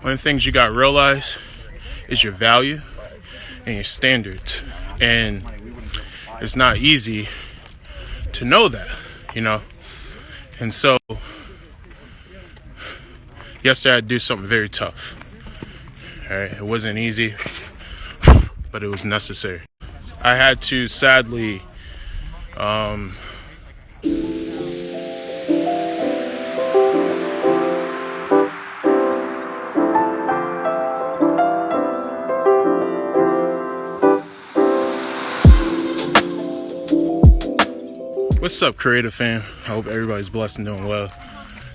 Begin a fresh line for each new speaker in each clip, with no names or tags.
One of the things you got to realize is your value and your standards. And it's not easy to know that, And so, yesterday I had to do something very tough. All right, it wasn't easy, but it was necessary. I had to sadly What's up, creative fam? I hope everybody's blessed and doing well.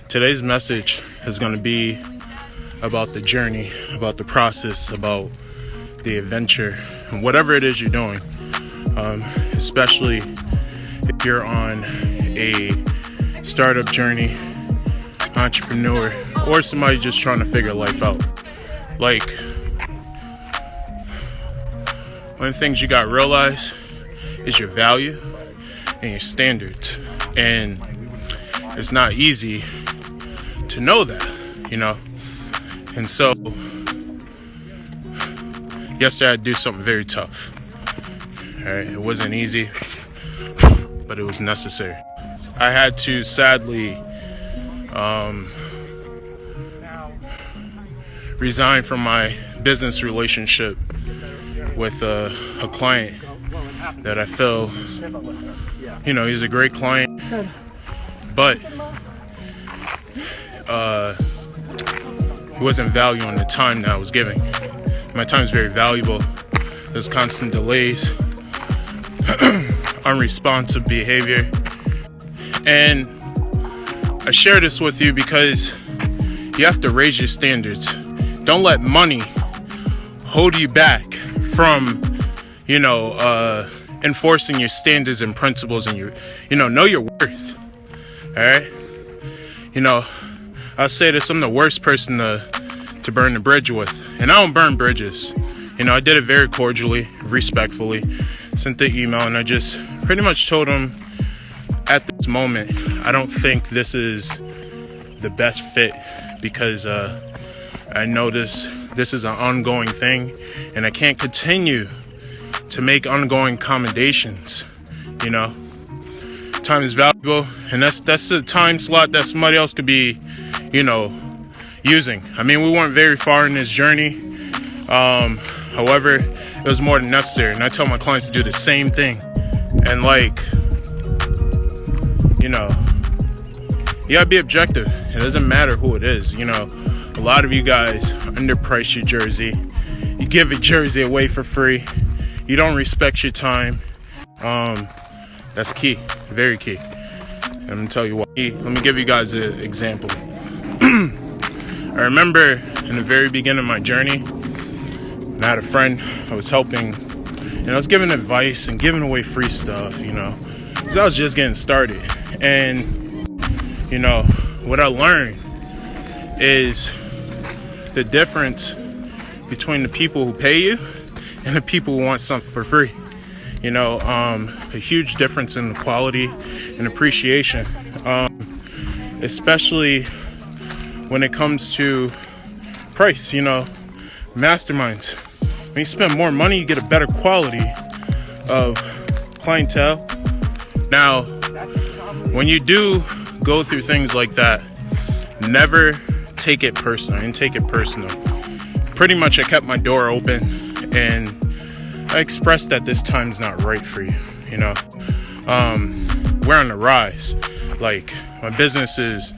Today's message is going to be about the journey, about the process, about the adventure, and whatever it is you're doing, especially if you're on a startup journey, entrepreneur, or somebody just trying to figure life out. Like, one of the things you got to realize is your value and your standards. And it's not easy to know that, And so, yesterday I had to do something very tough. All right, it wasn't easy, but it was necessary. I had to sadly resign from my business relationship with a client that I feel, he's a great client, but he wasn't valuing the time that I was giving. My time is very valuable. There's constant delays, unresponsive behavior, and I share this with you because you have to raise your standards. Don't let money hold you back from, enforcing your standards and principles and know your worth. All right. I'll say this, I'm the worst person to burn the bridge with. And I don't burn bridges. I did it very cordially, respectfully, sent the email, and I just pretty much told him at this moment, I don't think this is the best fit because I know this is an ongoing thing and I can't continue to make ongoing accommodations. Time is valuable, and that's a time slot that somebody else could be, using. I mean, we weren't very far in this journey. However, it was more than necessary, and I tell my clients to do the same thing. And you gotta be objective. It doesn't matter who it is. A lot of you guys underprice your jersey. You give a jersey away for free. You don't respect your time. That's key, very key. I'm gonna tell you why. Let me give you guys an example. I remember in the very beginning of my journey, I had a friend I was helping, and I was giving advice and giving away free stuff, because I was just getting started. And, what I learned is the difference between the people who pay you and the people who want something for free. A huge difference in the quality and appreciation, especially when it comes to price. Masterminds, when you spend more money, you get a better quality of clientele. Now, when you do go through things like that, never take it personal. I didn't take it personal. Pretty much I kept my door open and I expressed that this time's not right for you. We're on the rise. Like, my business is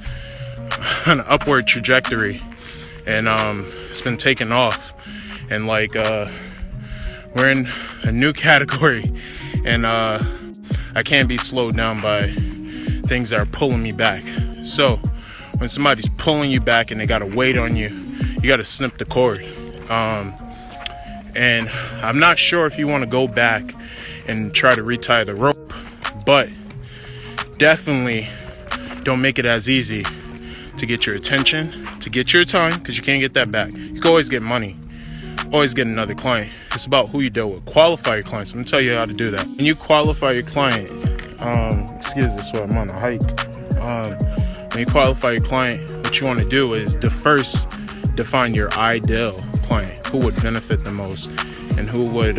on an upward trajectory, and it's been taking off. And we're in a new category, and I can't be slowed down by things that are pulling me back. So when somebody's pulling you back and they got to wait on you, you got to snip the cord. And I'm not sure if you want to go back and try to retie the rope, but definitely don't make it as easy to get your attention, to get your time, because you can't get that back. You can always get money, always get another client. It's about who you deal with. Qualify your clients. I'm going to tell you how to do that. When you qualify your client, excuse me, so I'm on a hike. When you qualify your client, what you want to do is the first define your ideal client, who would benefit the most and who would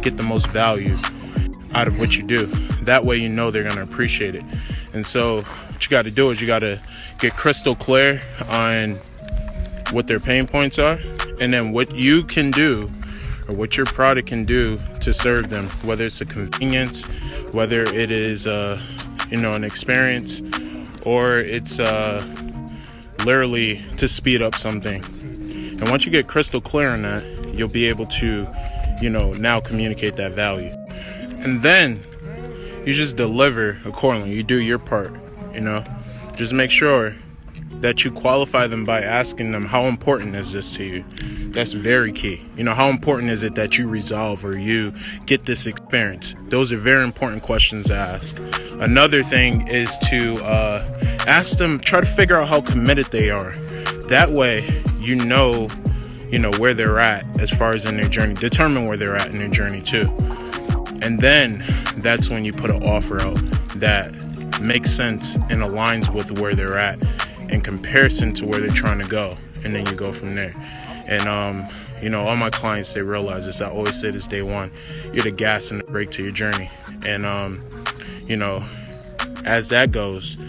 get the most value out of what you do. That way you know they're going to appreciate it. And so what you got to do is you got to get crystal clear on what their pain points are, and then what you can do or what your product can do to serve them, whether it's a convenience, whether it is an experience, or it's literally to speed up something. And once you get crystal clear on that, you'll be able to now communicate that value. And then you just deliver accordingly. You do your part. Just make sure that you qualify them by asking them, how important is this to you? That's very key. How important is it that you resolve or you get this experience? Those are very important questions to ask. Another thing is to ask them, try to figure out how committed they are. That way, where they're at as far as in their journey. Determine where they're at in their journey too. And then that's when you put an offer out that makes sense and aligns with where they're at in comparison to where they're trying to go. And then you go from there. And, all my clients, they realize this. I always say this day one, you're the gas and the brake to your journey. And, as that goes,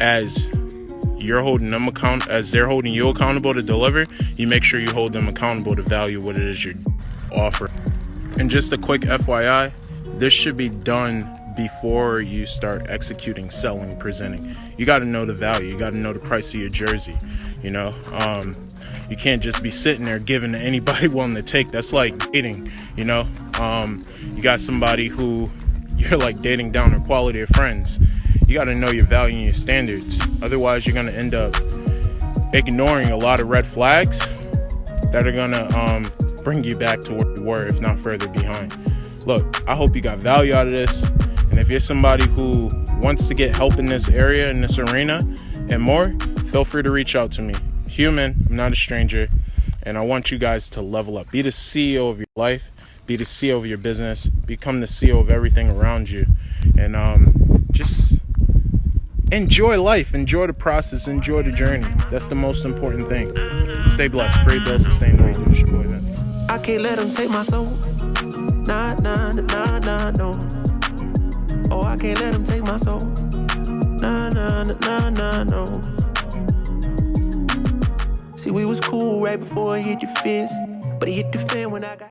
as you're holding them as they're holding you accountable to deliver, you make sure you hold them accountable to value what it is you're offering. And just a quick FYI, this should be done before you start executing, selling, presenting. You got to know the value. You got to know the price of your jersey. You can't just be sitting there giving to anybody willing to take. That's like dating. You got somebody who you're like dating down their quality of friends. You got to know your value and your standards. Otherwise, you're going to end up ignoring a lot of red flags that are going to bring you back to where you were, if not further behind. Look, I hope you got value out of this. And if you're somebody who wants to get help in this area, in this arena, and more, feel free to reach out to me. Human, I'm not a stranger. And I want you guys to level up. Be the CEO of your life. Be the CEO of your business. Become the CEO of everything around you. And just enjoy life. Enjoy the process. Enjoy the journey. That's the most important thing. Stay blessed. Create, build, sustain. Know you do. It's your boy, Vince.
I can't let them take my soul. Nah, nah, nah, nah, no. Oh, I can't let them take my soul. Nah, nah, nah, nah, no. See, we was cool right before it hit your fist, but it hit the fan when I got